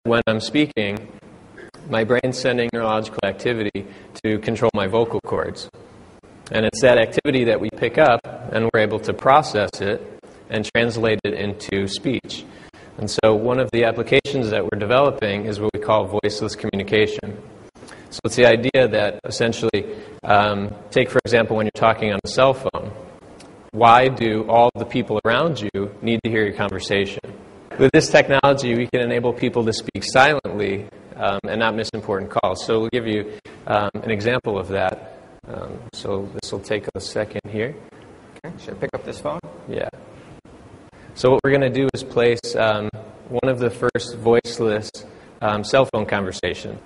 When I'm speaking, my brain's sending neurological activity to control my vocal cords. And it's that activity that we pick up, and we're able to process it and translate it into speech. And so one of the applications that we're developing is what we call voiceless communication. So it's the idea that essentially, take for example when you're talking on a cell phone, why do all the people around you need to hear your conversation? With this technology, we can enable people to speak silently and not miss important calls. So we'll give you an example of that. So this will take a second here. Okay. Should I pick up this phone? Yeah. So what we're going to do is place one of the first voiceless cell phone conversations.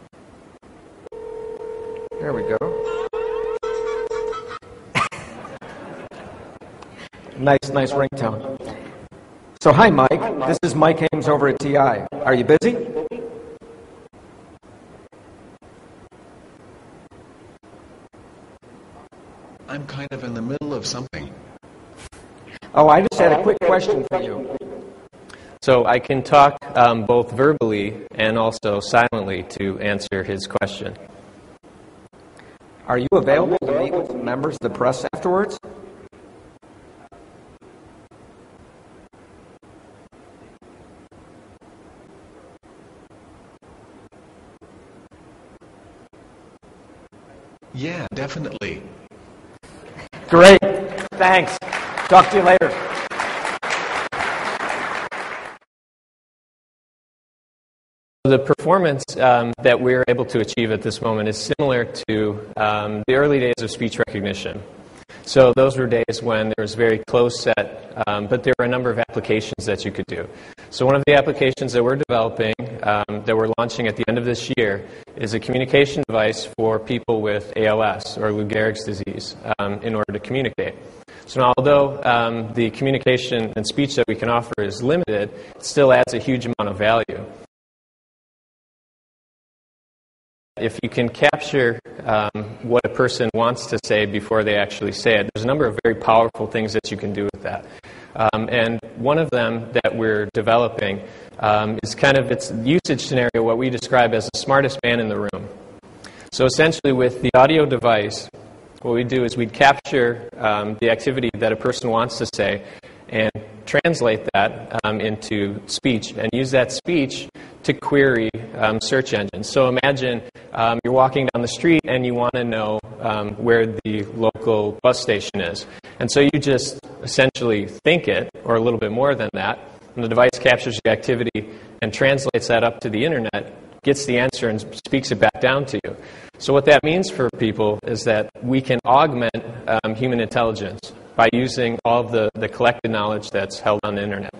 There we go. Nice ringtone. So hi, Mike. This is Mike Ames over at TI. Are you busy? I'm kind of in the middle of something. Oh, I just had a quick question for you. So I can talk both verbally and also silently to answer his question. Are you available to meet with members of the press afterwards? Yeah, definitely. Great. Thanks. Talk to you later. The performance that we're able to achieve at this moment is similar to the early days of speech recognition. So those were days when there was very close set, but there were a number of applications that you could do. So one of the applications that we're developing, that we're launching at the end of this year, is a communication device for people with ALS, or Lou Gehrig's disease, in order to communicate. So now, although the communication and speech that we can offer is limited, it still adds a huge amount of value. If you can capture what a person wants to say before they actually say it, there's a number of very powerful things that you can do with that. And one of them that we're developing is kind of its usage scenario, what we describe as the smartest man in the room. So essentially with the audio device, what we do is we'd capture the activity that a person wants to say and translate that into speech and use that speech to query search engines. So imagine you're walking down the street and you want to know where the local bus station is. And so you just essentially think it, or a little bit more than that, and the device captures the activity and translates that up to the internet, gets the answer and speaks it back down to you. So what that means for people is that we can augment human intelligence by using all of the collected knowledge that's held on the internet.